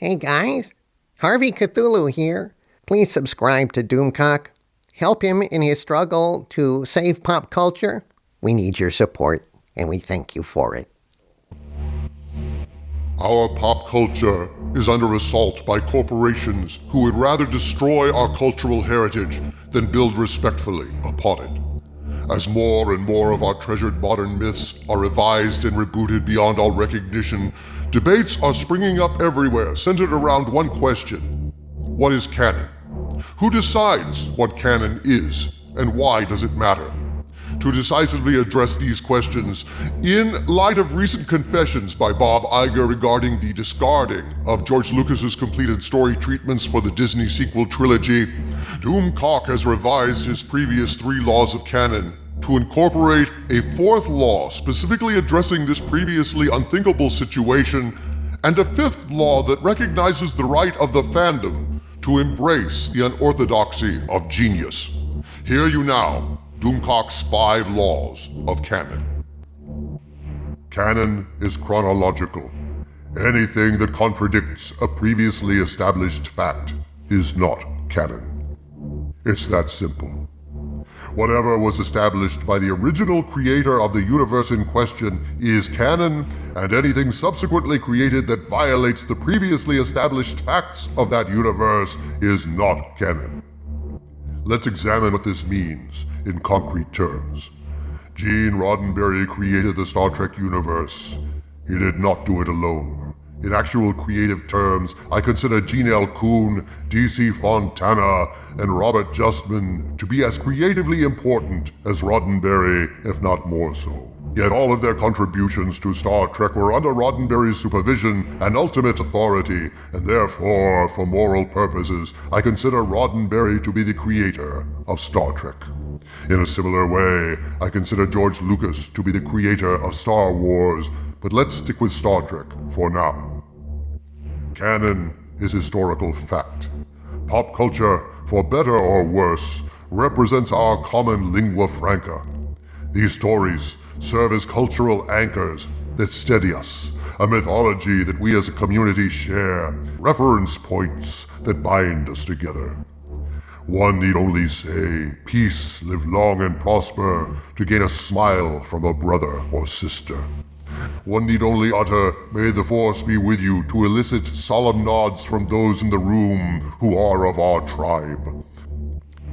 Hey guys, Harvey Cthulhu here. Please subscribe to Doomcock. Help him in his struggle to save pop culture. We need your support, and we thank you for it. Our pop culture is under assault by corporations who would rather destroy our cultural heritage than build respectfully upon it. As more and more of our treasured modern myths are revised and rebooted beyond all recognition, debates are springing up everywhere centered around one question. What is canon? Who decides what canon is, and why does it matter? To decisively address these questions, in light of recent confessions by Bob Iger regarding the discarding of George Lucas's completed story treatments for the Disney sequel trilogy, Doomcock has revised his previous 3 laws of canon to incorporate a 4th law specifically addressing this previously unthinkable situation, and a 5th law that recognizes the right of the fandom to embrace the unorthodoxy of genius. Hear you now, Doomcock's 5 laws of canon. Canon is chronological. Anything that contradicts a previously established fact is not canon. It's that simple. Whatever was established by the original creator of the universe in question is canon, and anything subsequently created that violates the previously established facts of that universe is not canon. Let's examine what this means in concrete terms. Gene Roddenberry created the Star Trek universe. He did not do it alone. In actual creative terms, I consider Gene L. Kuhn, D.C. Fontana, and Robert Justman to be as creatively important as Roddenberry, if not more so. Yet all of their contributions to Star Trek were under Roddenberry's supervision and ultimate authority, and therefore, for moral purposes, I consider Roddenberry to be the creator of Star Trek. In a similar way, I consider George Lucas to be the creator of Star Wars, but let's stick with Star Trek for now. Canon is historical fact. Pop culture, for better or worse, represents our common lingua franca. These stories serve as cultural anchors that steady us, a mythology that we as a community share, reference points that bind us together. One need only say, "Peace, live long and prosper," to gain a smile from a brother or sister. One need only utter, "May the Force be with you," to elicit solemn nods from those in the room who are of our tribe.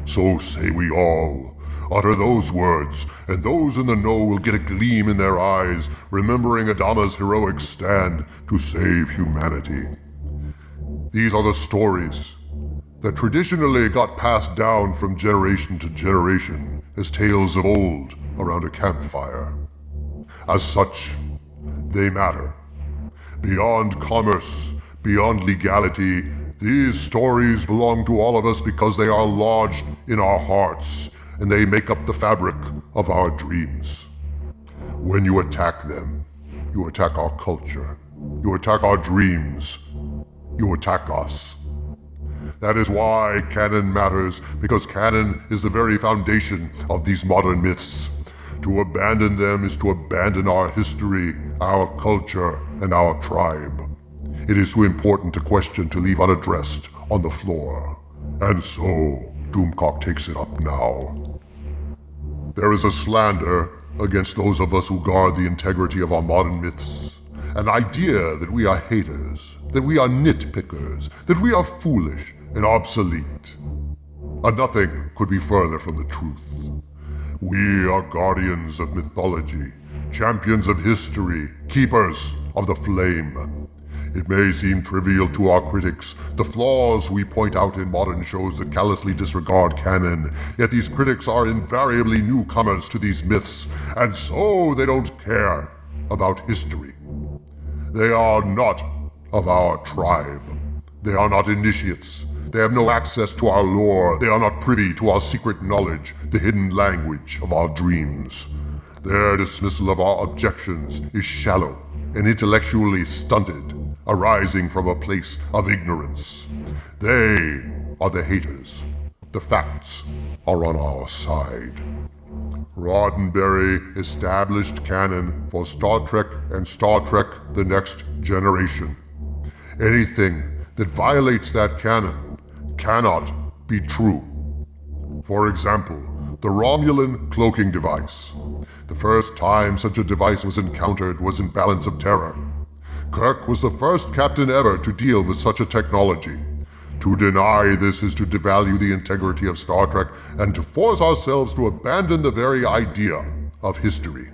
So say we all. Utter those words, and those in the know will get a gleam in their eyes, remembering Adama's heroic stand to save humanity. These are the stories that traditionally got passed down from generation to generation as tales of old around a campfire. As such, they matter. Beyond commerce, beyond legality, these stories belong to all of us because they are lodged in our hearts, and they make up the fabric of our dreams. When you attack them, you attack our culture, you attack our dreams, you attack us. That is why canon matters, because canon is the very foundation of these modern myths. To abandon them is to abandon our history, our culture, and our tribe. It is too important a question to leave unaddressed on the floor. And so, Doomcock takes it up now. There is a slander against those of us who guard the integrity of our modern myths. An idea that we are haters, that we are nitpickers, that we are foolish and obsolete. Nothing could be further from the truth. We are guardians of mythology, champions of history, keepers of the flame. It may seem trivial to our critics, the flaws we point out in modern shows that callously disregard canon, yet these critics are invariably newcomers to these myths, and so they don't care about history. They are not of our tribe. They are not initiates. They have no access to our lore. They are not privy to our secret knowledge, the hidden language of our dreams. Their dismissal of our objections is shallow and intellectually stunted, arising from a place of ignorance. They are the haters. The facts are on our side. Roddenberry established canon for Star Trek and Star Trek: The Next Generation. Anything that violates that canon cannot be true. For example, the Romulan cloaking device. The first time such a device was encountered was in Balance of Terror. Kirk was the first captain ever to deal with such a technology. To deny this is to devalue the integrity of Star Trek and to force ourselves to abandon the very idea of history.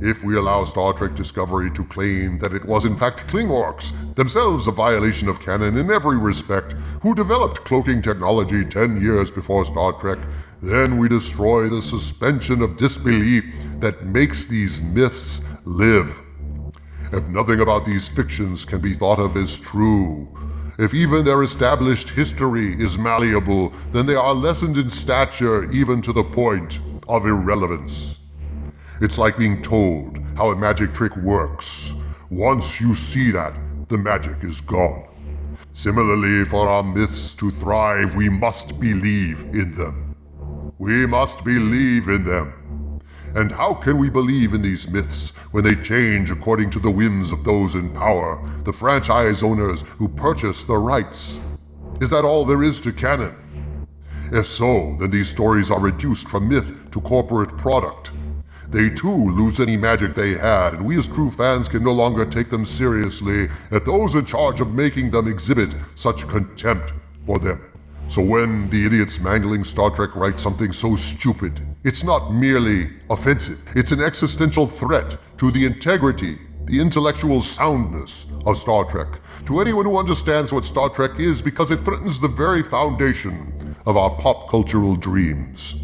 If we allow Star Trek Discovery to claim that it was in fact Klingorks, themselves a violation of canon in every respect, who developed cloaking technology 10 years before Star Trek, then we destroy the suspension of disbelief that makes these myths live. If nothing about these fictions can be thought of as true, if even their established history is malleable, then they are lessened in stature even to the point of irrelevance. It's like being told how a magic trick works. Once you see that, the magic is gone. Similarly, for our myths to thrive, we must believe in them. We must believe in them. And how can we believe in these myths when they change according to the whims of those in power, the franchise owners who purchase the rights? Is that all there is to canon? If so, then these stories are reduced from myth to corporate product. They too lose any magic they had, and we as true fans can no longer take them seriously if those in charge of making them exhibit such contempt for them. So when the idiots mangling Star Trek write something so stupid, it's not merely offensive. It's an existential threat to the integrity, the intellectual soundness of Star Trek, to anyone who understands what Star Trek is, because it threatens the very foundation of our pop cultural dreams.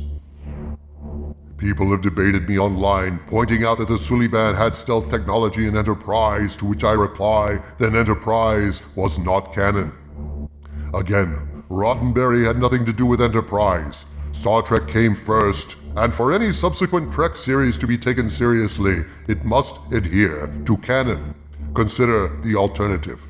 People have debated me online, pointing out that the Suliban had stealth technology in Enterprise, to which I reply, then Enterprise was not canon. Again, Roddenberry had nothing to do with Enterprise. Star Trek came first, and for any subsequent Trek series to be taken seriously, it must adhere to canon. Consider the alternative.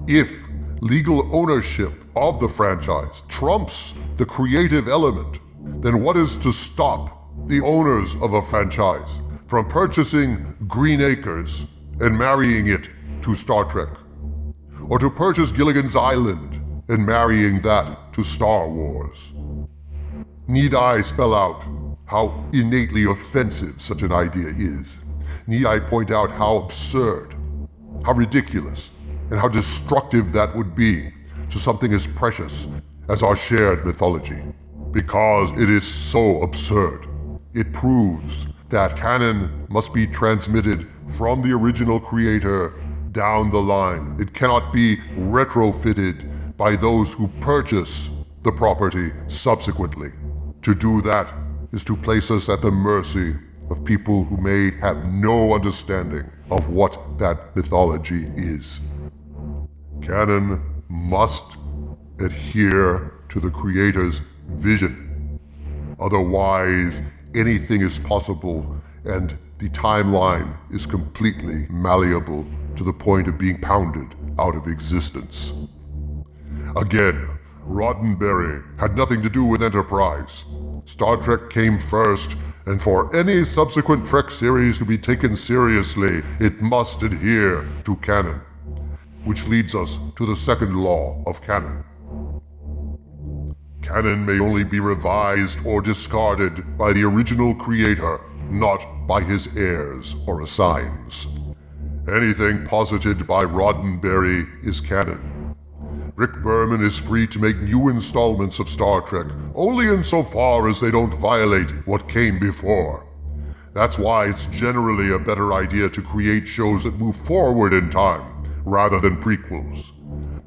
If legal ownership of the franchise trumps the creative element, then what is to stop the owners of a franchise from purchasing Green Acres and marrying it to Star Trek? Or to purchase Gilligan's Island and marrying that to Star Wars? Need I spell out how innately offensive such an idea is? Need I point out how absurd, how ridiculous, and how destructive that would be to something as precious as our shared mythology? Because it is so absurd. It proves that canon must be transmitted from the original creator down the line. It cannot be retrofitted by those who purchase the property subsequently. To do that is to place us at the mercy of people who may have no understanding of what that mythology is. Canon must adhere to the creator's vision. Otherwise, anything is possible, and the timeline is completely malleable to the point of being pounded out of existence. Again, Roddenberry had nothing to do with Enterprise. Star Trek came first, and for any subsequent Trek series to be taken seriously, it must adhere to canon. Which leads us to the second law of canon. Canon may only be revised or discarded by the original creator, not by his heirs or assigns. Anything posited by Roddenberry is canon. Rick Berman is free to make new installments of Star Trek, only insofar as they don't violate what came before. That's why it's generally a better idea to create shows that move forward in time, rather than prequels.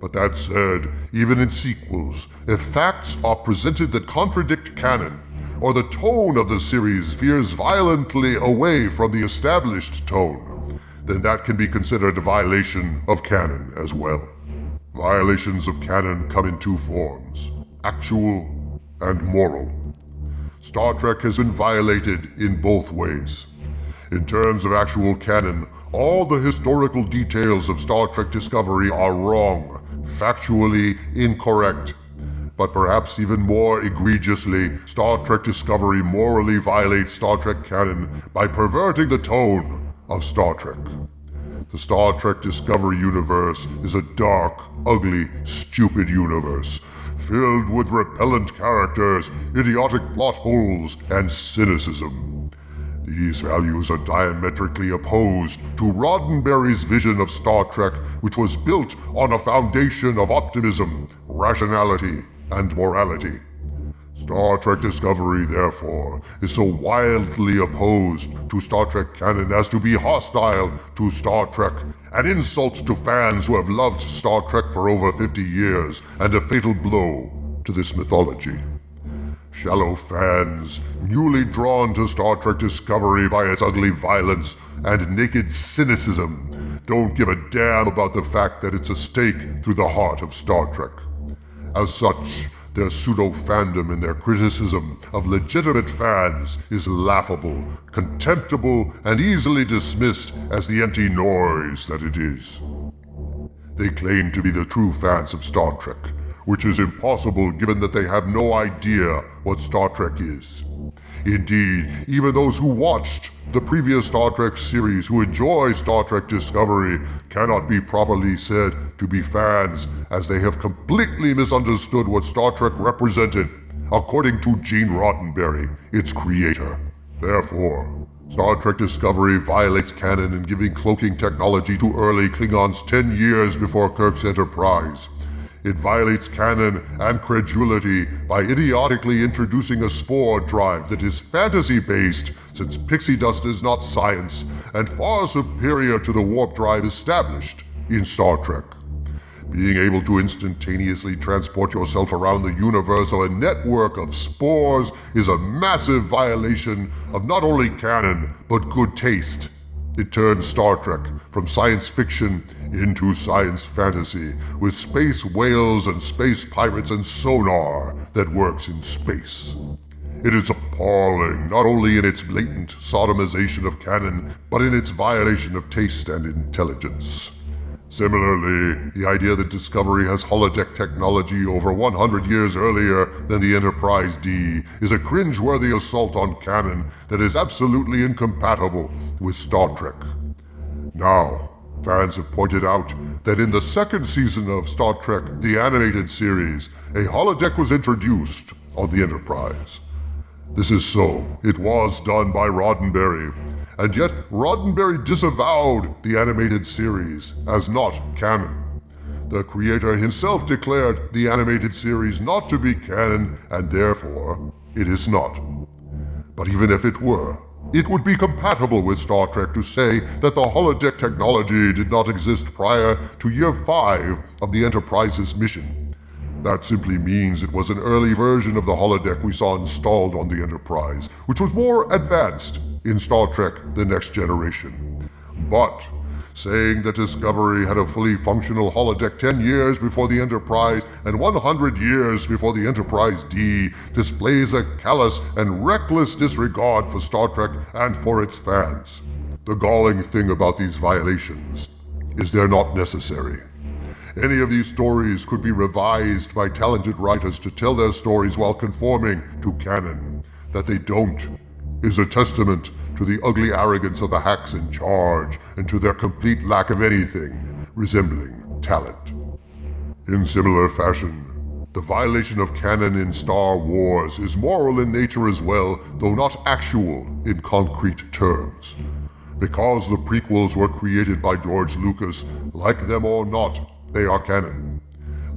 But that said, even in sequels, if facts are presented that contradict canon, or the tone of the series veers violently away from the established tone, then that can be considered a violation of canon as well. Violations of canon come in two forms: actual and moral. Star Trek has been violated in both ways. In terms of actual canon, all the historical details of Star Trek Discovery are wrong, factually incorrect. But perhaps even more egregiously, Star Trek Discovery morally violates Star Trek canon by perverting the tone of Star Trek. The Star Trek Discovery universe is a dark, ugly, stupid universe, filled with repellent characters, idiotic plot holes, and cynicism. These values are diametrically opposed to Roddenberry's vision of Star Trek, which was built on a foundation of optimism, rationality, and morality. Star Trek Discovery, therefore, is so wildly opposed to Star Trek canon as to be hostile to Star Trek, an insult to fans who have loved Star Trek for over 50 years, and a fatal blow to this mythology. Shallow fans, newly drawn to Star Trek Discovery by its ugly violence and naked cynicism, don't give a damn about the fact that it's a stake through the heart of Star Trek. As such, their pseudo-fandom and their criticism of legitimate fans is laughable, contemptible, and easily dismissed as the empty noise that it is. They claim to be the true fans of Star Trek, which is impossible given that they have no idea what Star Trek is. Indeed, even those who watched the previous Star Trek series who enjoy Star Trek Discovery cannot be properly said to be fans, as they have completely misunderstood what Star Trek represented, according to Gene Roddenberry, its creator. Therefore, Star Trek Discovery violates canon in giving cloaking technology to early Klingons 10 years before Kirk's Enterprise. It violates canon and credulity by idiotically introducing a spore drive that is fantasy-based, since pixie dust is not science, and far superior to the warp drive established in Star Trek. Being able to instantaneously transport yourself around the universe of a network of spores is a massive violation of not only canon, but good taste. It turns Star Trek from science fiction into science fantasy, with space whales and space pirates and sonar that works in space. It is appalling, not only in its blatant sodomization of canon, but in its violation of taste and intelligence. Similarly, the idea that Discovery has holodeck technology over 100 years earlier than the Enterprise D is a cringe-worthy assault on canon that is absolutely incompatible with Star Trek. Now, fans have pointed out that in the second season of Star Trek, the animated series, a holodeck was introduced on the Enterprise. This is so. It was done by Roddenberry, and yet Roddenberry disavowed the animated series as not canon. The creator himself declared the animated series not to be canon, and therefore it is not. But even if it were, it would be compatible with Star Trek to say that the holodeck technology did not exist prior to year 5 of the Enterprise's mission. That simply means it was an early version of the holodeck we saw installed on the Enterprise, which was more advanced in Star Trek: The Next Generation. But saying that Discovery had a fully functional holodeck 10 years before the Enterprise and 100 years before the Enterprise D displays a callous and reckless disregard for Star Trek and for its fans. The galling thing about these violations is they're not necessary. Any of these stories could be revised by talented writers to tell their stories while conforming to canon. That they don't is a testament to the ugly arrogance of the hacks in charge and to their complete lack of anything resembling talent. In similar fashion, the violation of canon in Star Wars is moral in nature as well, though not actual in concrete terms. Because the prequels were created by George Lucas, like them or not, they are canon.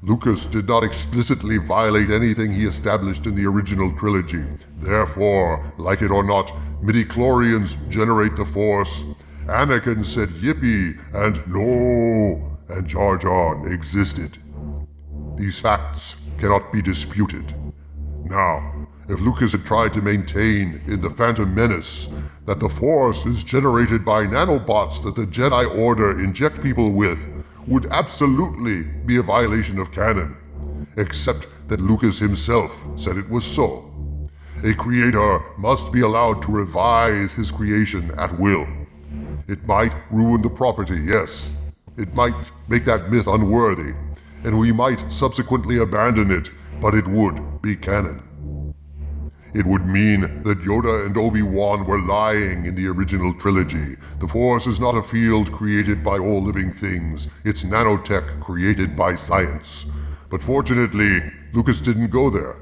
Lucas did not explicitly violate anything he established in the original trilogy. Therefore, like it or not, midichlorians generate the Force. Anakin said yippee and no, and Jar Jar existed. These facts cannot be disputed. Now, if Lucas had tried to maintain in The Phantom Menace that the Force is generated by nanobots that the Jedi Order inject people with, would absolutely be a violation of canon, except that Lucas himself said it was so. A creator must be allowed to revise his creation at will. It might ruin the property, yes. It might make that myth unworthy, and we might subsequently abandon it, but it would be canon. It would mean that Yoda and Obi-Wan were lying in the original trilogy. The Force is not a field created by all living things. It's nanotech created by science. But fortunately, Lucas didn't go there.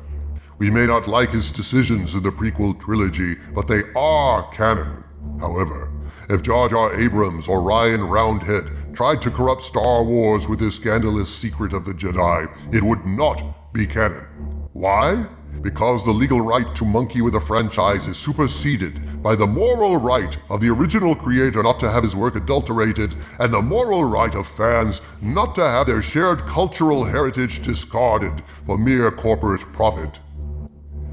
We may not like his decisions in the prequel trilogy, but they are canon. However, if Jar Jar Abrams or Ryan Roundhead tried to corrupt Star Wars with this scandalous secret of the Jedi, it would not be canon. Why? Because the legal right to monkey with a franchise is superseded by the moral right of the original creator not to have his work adulterated, and the moral right of fans not to have their shared cultural heritage discarded for mere corporate profit.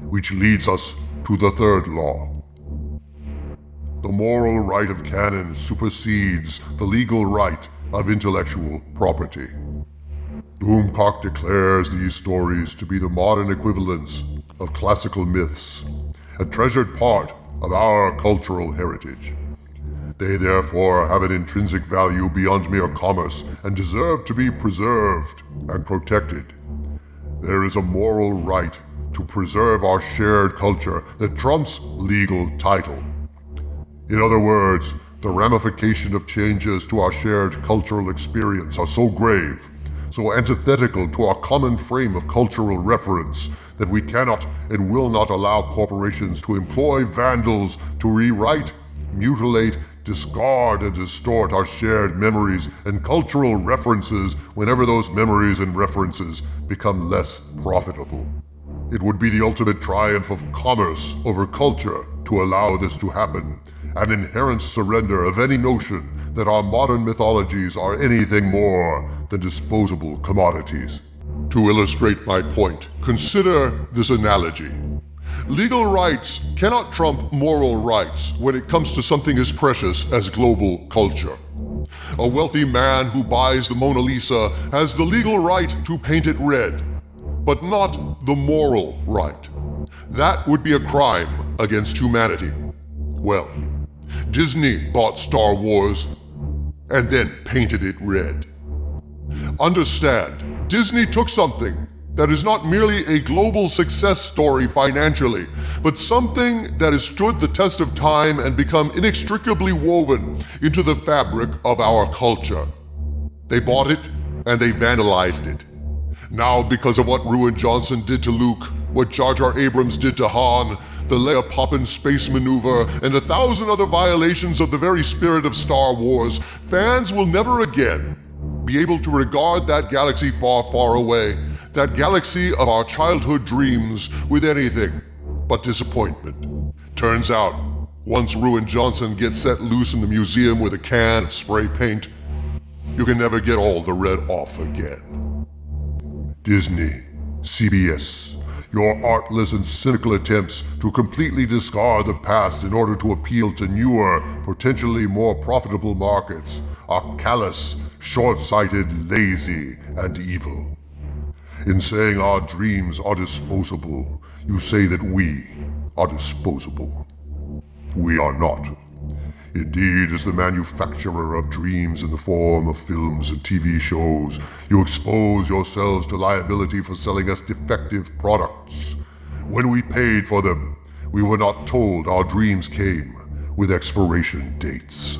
Which leads us to the third law. The moral right of canon supersedes the legal right of intellectual property. Doomcock declares these stories to be the modern equivalents of classical myths, a treasured part of our cultural heritage. They therefore have an intrinsic value beyond mere commerce and deserve to be preserved and protected. There is a moral right to preserve our shared culture that trumps legal title. In other words, the ramification of changes to our shared cultural experience are so grave, so antithetical to our common frame of cultural reference, that we cannot and will not allow corporations to employ vandals to rewrite, mutilate, discard, and distort our shared memories and cultural references whenever those memories and references become less profitable. It would be the ultimate triumph of commerce over culture to allow this to happen, an inherent surrender of any notion that our modern mythologies are anything more than disposable commodities. To illustrate my point, consider this analogy. Legal rights cannot trump moral rights when it comes to something as precious as global culture. A wealthy man who buys the Mona Lisa has the legal right to paint it red, but not the moral right. That would be a crime against humanity. Well, Disney bought Star Wars and then painted it red. Understand, Disney took something that is not merely a global success story financially, but something that has stood the test of time and become inextricably woven into the fabric of our culture. They bought it and they vandalized it. Now, because of what Ruin Johnson did to Luke, what Jar Jar Abrams did to Han, the Leia Poppins space maneuver, and 1,000 other violations of the very spirit of Star Wars, fans will never again be able to regard that galaxy far, far away, that galaxy of our childhood dreams, with anything but disappointment. Turns out, once Ruin Johnson gets set loose in the museum with a can of spray paint, you can never get all the red off again. Disney, CBS, your artless and cynical attempts to completely discard the past in order to appeal to newer, potentially more profitable markets are callous, short-sighted, lazy, and evil. In saying our dreams are disposable, you say that we are disposable. We are not. Indeed, as the manufacturer of dreams in the form of films and TV shows, you expose yourselves to liability for selling us defective products. When we paid for them, we were not told our dreams came with expiration dates.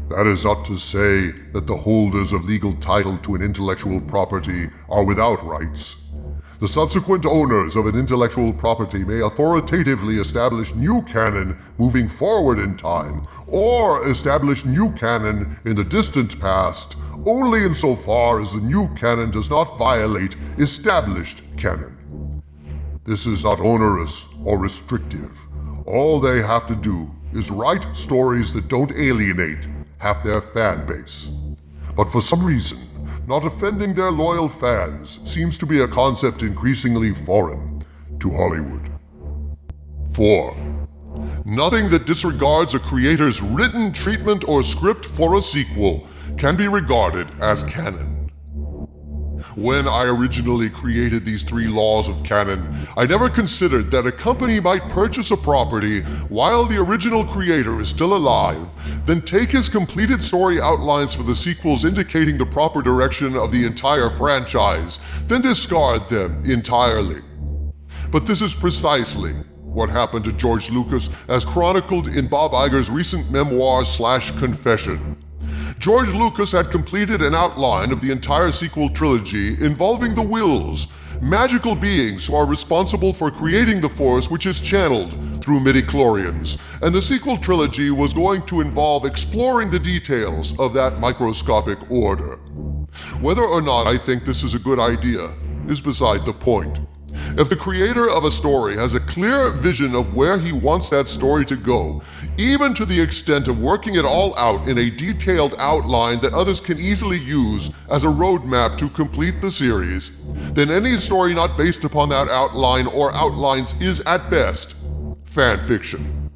That is not to say that the holders of legal title to an intellectual property are without rights. The subsequent owners of an intellectual property may authoritatively establish new canon moving forward in time, or establish new canon in the distant past, only insofar as the new canon does not violate established canon. This is not onerous or restrictive. All they have to do is write stories that don't alienate half their fan base. But for some reason, not offending their loyal fans seems to be a concept increasingly foreign to Hollywood. 4. Nothing that disregards a creator's written treatment or script for a sequel can be regarded as canon. When I originally created these 3 laws of canon, I never considered that a company might purchase a property while the original creator is still alive, then take his completed story outlines for the sequels indicating the proper direction of the entire franchise, then discard them entirely. But this is precisely what happened to George Lucas, as chronicled in Bob Iger's recent memoir/confession. George Lucas had completed an outline of the entire sequel trilogy involving the Wills, magical beings who are responsible for creating the Force, which is channeled through midichlorians, and the sequel trilogy was going to involve exploring the details of that microscopic order. Whether or not I think this is a good idea is beside the point. If the creator of a story has a clear vision of where he wants that story to go, even to the extent of working it all out in a detailed outline that others can easily use as a roadmap to complete the series, then any story not based upon that outline or outlines is, at best, fan fiction.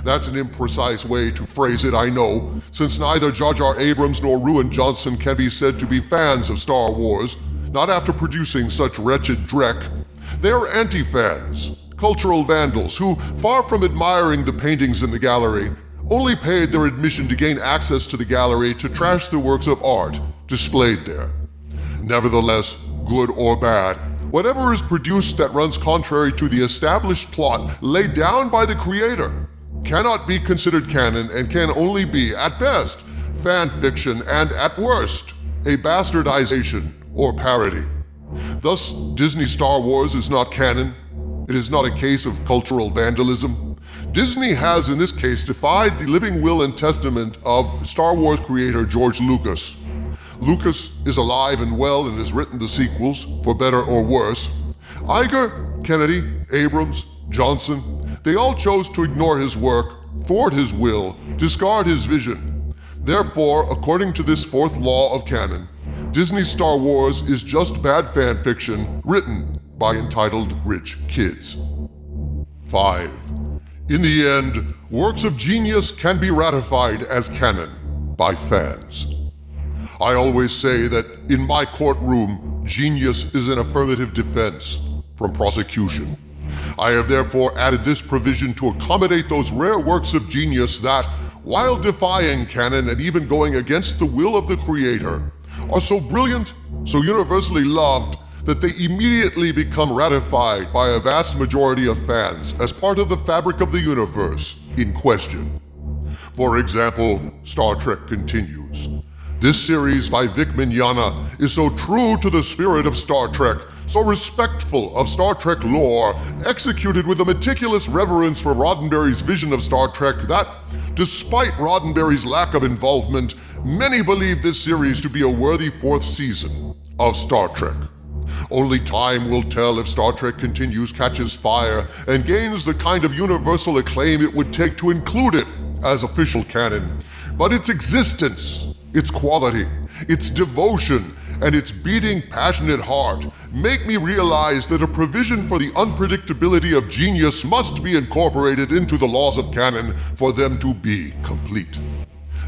That's an imprecise way to phrase it, I know, since neither Jar Jar Abrams nor Ruan Johnson can be said to be fans of Star Wars, not after producing such wretched dreck. They are anti-fans, cultural vandals who, far from admiring the paintings in the gallery, only paid their admission to gain access to the gallery to trash the works of art displayed there. Nevertheless, good or bad, whatever is produced that runs contrary to the established plot laid down by the creator cannot be considered canon and can only be, at best, fan fiction and, at worst, a bastardization or parody. Thus, Disney Star Wars is not canon. It is not a case of cultural vandalism. Disney has, in this case, defied the living will and testament of Star Wars creator George Lucas. Lucas is alive and well and has written the sequels, for better or worse. Iger, Kennedy, Abrams, Johnson, they all chose to ignore his work, thwart his will, discard his vision. Therefore, according to this fourth law of canon, Disney Star Wars is just bad fan fiction written by entitled rich kids. 5. In the end, works of genius can be ratified as canon by fans. I always say that in my courtroom, genius is an affirmative defense from prosecution. I have therefore added this provision to accommodate those rare works of genius that, while defying canon and even going against the will of the creator, are so brilliant, so universally loved, that they immediately become ratified by a vast majority of fans as part of the fabric of the universe in question. For example, Star Trek continues. This series by Vic Mignogna is so true to the spirit of Star Trek, so respectful of Star Trek lore, executed with a meticulous reverence for Roddenberry's vision of Star Trek that, despite Roddenberry's lack of involvement, many believe this series to be a worthy fourth season of Star Trek. Only time will tell if Star Trek Continues catches fire and gains the kind of universal acclaim it would take to include it as official canon. But its existence, its quality, its devotion, and its beating, passionate heart make me realize that a provision for the unpredictability of genius must be incorporated into the laws of canon for them to be complete.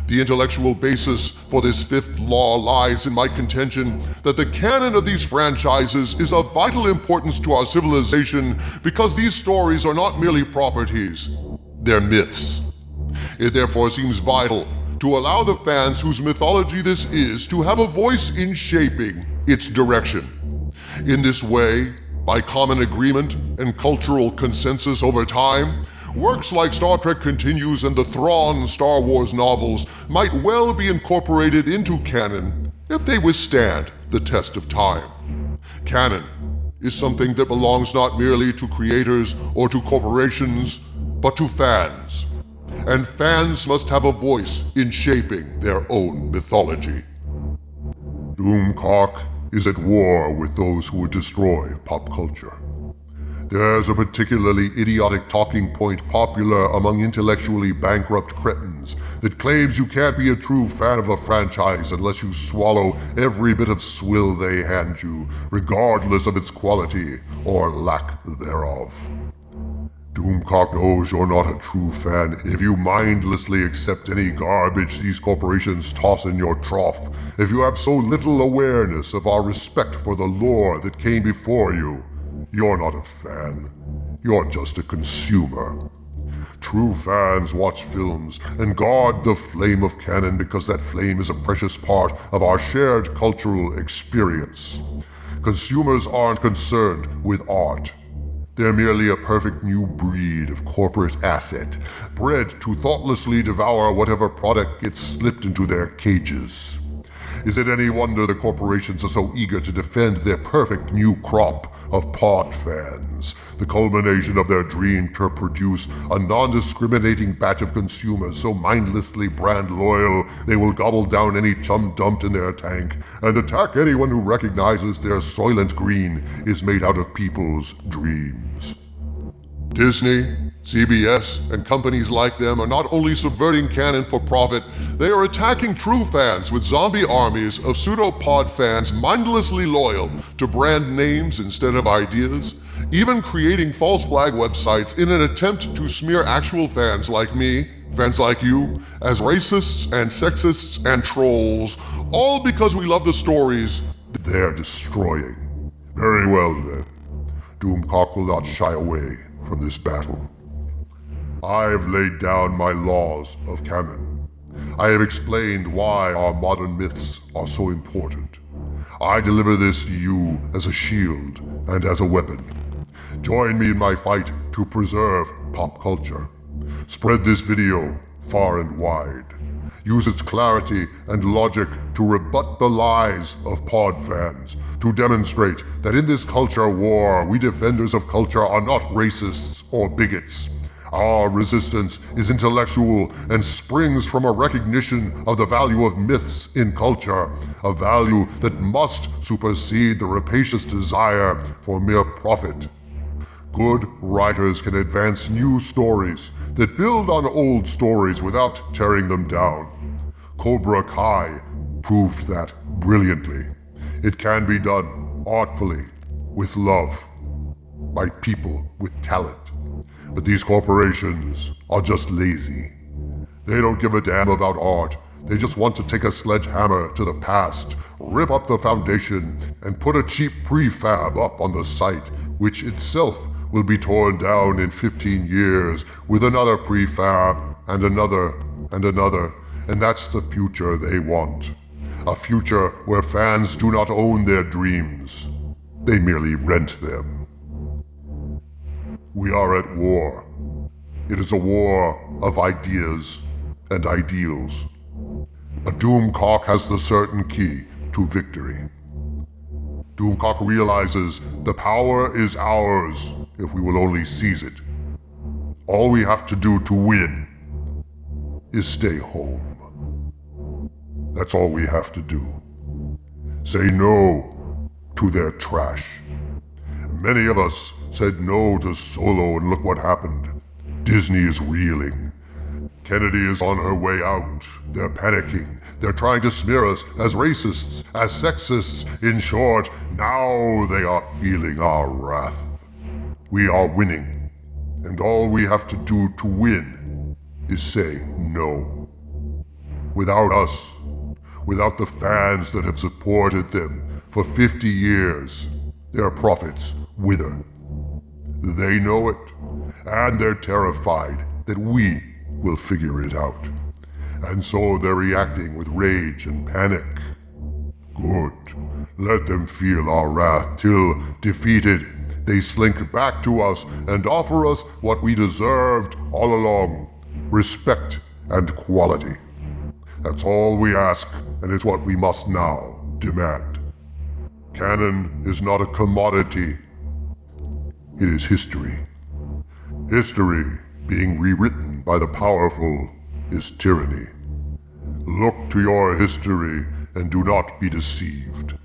The intellectual basis for this fifth law lies in my contention that the canon of these franchises is of vital importance to our civilization because these stories are not merely properties, they're myths. It therefore seems vital to allow the fans whose mythology this is to have a voice in shaping its direction. In this way, by common agreement and cultural consensus over time, works like Star Trek Continues and the Thrawn Star Wars novels might well be incorporated into canon if they withstand the test of time. Canon is something that belongs not merely to creators or to corporations, but to fans. And fans must have a voice in shaping their own mythology. Doomcock is at war with those who would destroy pop culture. There's a particularly idiotic talking point popular among intellectually bankrupt cretins that claims you can't be a true fan of a franchise unless you swallow every bit of swill they hand you, regardless of its quality or lack thereof. Doomcock knows you're not a true fan if you mindlessly accept any garbage these corporations toss in your trough, if you have so little awareness of our respect for the lore that came before you. You're not a fan. You're just a consumer. True fans watch films and guard the flame of canon because that flame is a precious part of our shared cultural experience. Consumers aren't concerned with art. They're merely a perfect new breed of corporate asset, bred to thoughtlessly devour whatever product gets slipped into their cages. Is it any wonder the corporations are so eager to defend their perfect new crop of pod fans, the culmination of their dream to produce a non-discriminating batch of consumers so mindlessly brand loyal they will gobble down any chum dumped in their tank and attack anyone who recognizes their Soylent Green is made out of people's dreams. Disney, CBS, and companies like them are not only subverting canon for profit, they are attacking true fans with zombie armies of pseudopod fans mindlessly loyal to brand names instead of ideas, even creating false flag websites in an attempt to smear actual fans like me, fans like you, as racists and sexists and trolls, all because we love the stories they're destroying. Very well then. Doomcock will not shy away from this battle. I have laid down my laws of canon. I have explained why our modern myths are so important. I deliver this to you as a shield and as a weapon. Join me in my fight to preserve pop culture. Spread this video far and wide. Use its clarity and logic to rebut the lies of pod fans, to demonstrate that in this culture war, we defenders of culture are not racists or bigots. Our resistance is intellectual and springs from a recognition of the value of myths in culture, a value that must supersede the rapacious desire for mere profit. Good writers can advance new stories that build on old stories without tearing them down. Cobra Kai proved that brilliantly. It can be done artfully, with love, by people with talent. But these corporations are just lazy. They don't give a damn about art. They just want to take a sledgehammer to the past, rip up the foundation, and put a cheap prefab up on the site, which itself will be torn down in 15 years with another prefab and another and another. And that's the future they want. A future where fans do not own their dreams. They merely rent them. We are at war. It is a war of ideas and ideals. A Doomcock has the certain key to victory. Doomcock realizes the power is ours if we will only seize it. All we have to do to win is stay home. That's all we have to do. Say no to their trash. Many of us said no to Solo, and look what happened. Disney is reeling. Kennedy is on her way out. They're panicking. They're trying to smear us as racists, as sexists. In short, now they are feeling our wrath. We are winning, and all we have to do to win is say no. Without us, without the fans that have supported them for 50 years, their profits wither. They know it, and they're terrified that we will figure it out. And so they're reacting with rage and panic. Good. Let them feel our wrath till, defeated, they slink back to us and offer us what we deserved all along: respect and quality. That's all we ask, and it's what we must now demand. Canon is not a commodity. It is history. History, being rewritten by the powerful, is tyranny. Look to your history and do not be deceived.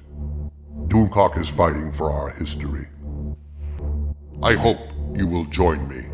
Doomcock is fighting for our history. I hope you will join me.